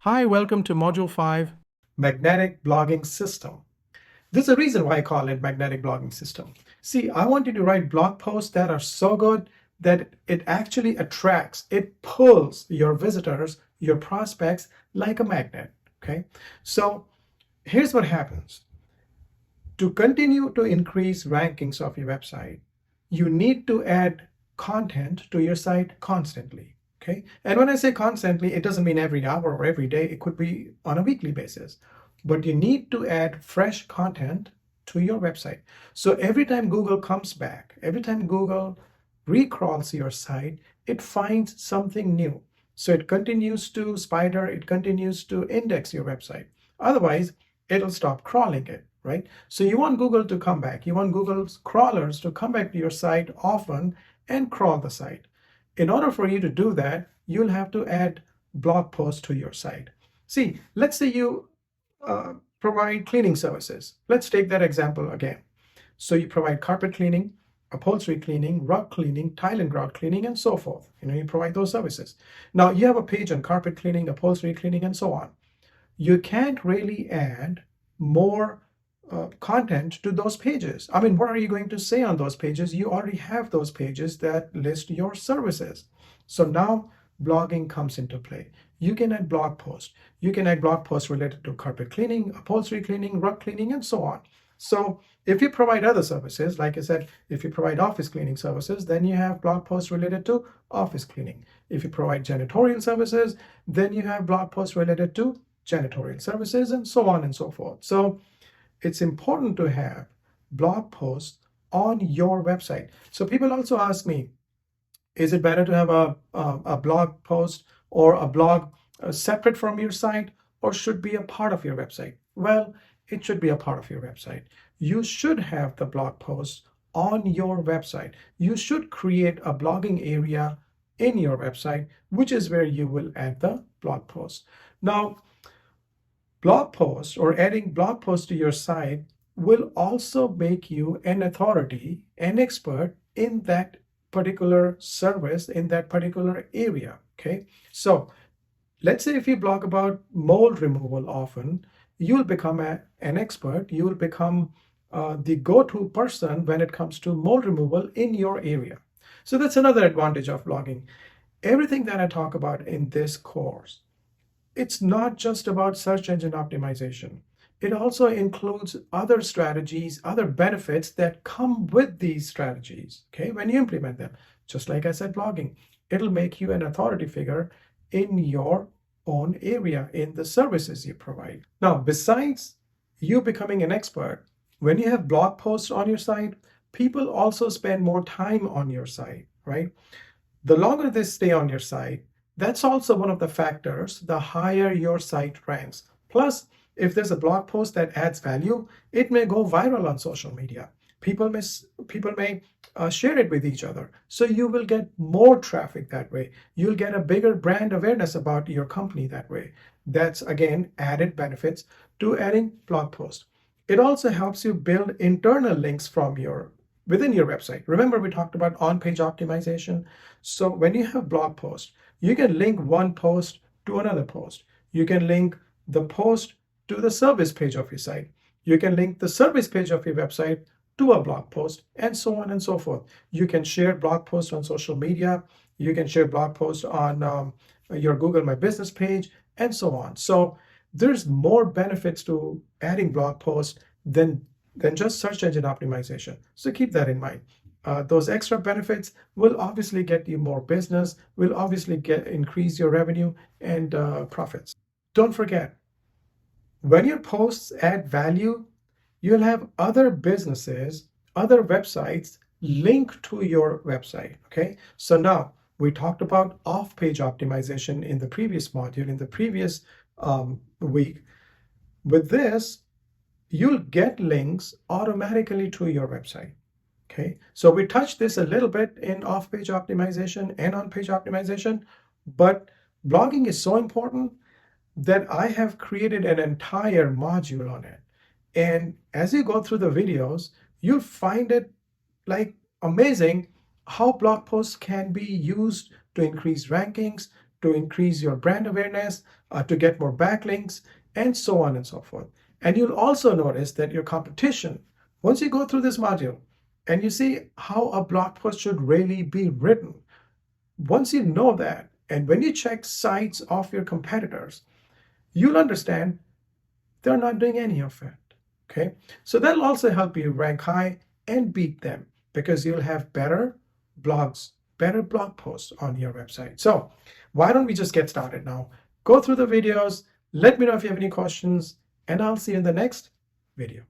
Hi, welcome to Module 5. Magnetic blogging system. There's a reason why I call it magnetic blogging system. See, I want you to write blog posts that are so good that it actually attracts, it pulls your visitors, your prospects like a magnet. Okay. So here's what happens. To continue to increase rankings of your website, you need to add content to your site constantly. Okay. And when I say constantly, it doesn't mean every hour or every day. It could be on a weekly basis. But you need to add fresh content to your website. So every time Google comes back, every time Google recrawls your site, it finds something new. So it continues to spider, it continues to index your website. Otherwise, it'll stop crawling it, right? So you want Google to come back. You want Google's crawlers to come back to your site often and crawl the site. In order for you to do that, you'll have to add blog posts to your site. See, let's say you provide cleaning services. Let's take that example again. So you provide carpet cleaning, upholstery cleaning, rug cleaning, tile and grout cleaning, and so forth. You provide those services. Now you have a page on carpet cleaning, upholstery cleaning, and so on. You can't really add more content to those pages. I mean, what are you going to say on those pages? You already have those pages that list your services. So now blogging comes into play. You can add blog posts. You can add blog posts related to carpet cleaning, upholstery cleaning, rug cleaning, and so on. So if you provide other services, like I said, if you provide office cleaning services, then you have blog posts related to office cleaning. If you provide janitorial services, then you have blog posts related to janitorial services, and so on and so forth. So it's important to have blog posts on your website. So people also ask me, is it better to have a blog post or a blog separate from your site, or should be a part of your website? Well, it should be a part of your website. You should have the blog posts on your website. You should create a blogging area in your website, which is where you will add the blog post. Now, blog posts or adding blog posts to your site will also make you an authority, an expert in that particular service, in that particular area. Okay. So let's say if you blog about mold removal often, you'll become an expert. You will become the go-to person when it comes to mold removal in your area. So that's another advantage of blogging. Everything that I talk about in this course, it's not just about search engine optimization. It also includes other strategies, other benefits that come with these strategies, okay, when you implement them. Just like I said, blogging, it'll make you an authority figure in your own area, in the services you provide. Now, besides you becoming an expert, when you have blog posts on your site, people also spend more time on your site, right? The longer they stay on your site, that's also one of the factors, the higher your site ranks. Plus, if there's a blog post that adds value, it may go viral on social media. People may share it with each other. So you will get more traffic that way. You'll get a bigger brand awareness about your company that way. That's, again, added benefits to adding blog posts. It also helps you build internal links from within your website. Remember, we talked about on-page optimization. So when you have blog posts, you can link one post to another post. You can link the post to the service page of your site. You can link the service page of your website to a blog post, and so on and so forth. You can share blog posts on social media. You can share blog posts on your Google My Business page, and so on. So there's more benefits to adding blog posts than just search engine optimization. So keep that in mind. Those extra benefits will obviously get you more business, will obviously increase your revenue and profits. Don't forget, when your posts add value, you'll have other businesses, other websites link to your website. Okay. So now we talked about off-page optimization in the previous module, in the previous week. With this, you'll get links automatically to your website. Okay, so we touched this a little bit in off-page optimization and on-page optimization, but blogging is so important that I have created an entire module on it. And as you go through the videos, you'll find it like amazing how blog posts can be used to increase rankings, to increase your brand awareness, to get more backlinks, and so on and so forth. And you'll also notice that your competition, once you go through this module and you see how a blog post should really be written, once you know that, and when you check sites of your competitors, you'll understand they're not doing any of it. Okay, so that'll also help you rank high and beat them because you'll have better blogs, better blog posts on your website. So why don't we just get started now? Go through the videos, let me know if you have any questions, and I'll see you in the next video.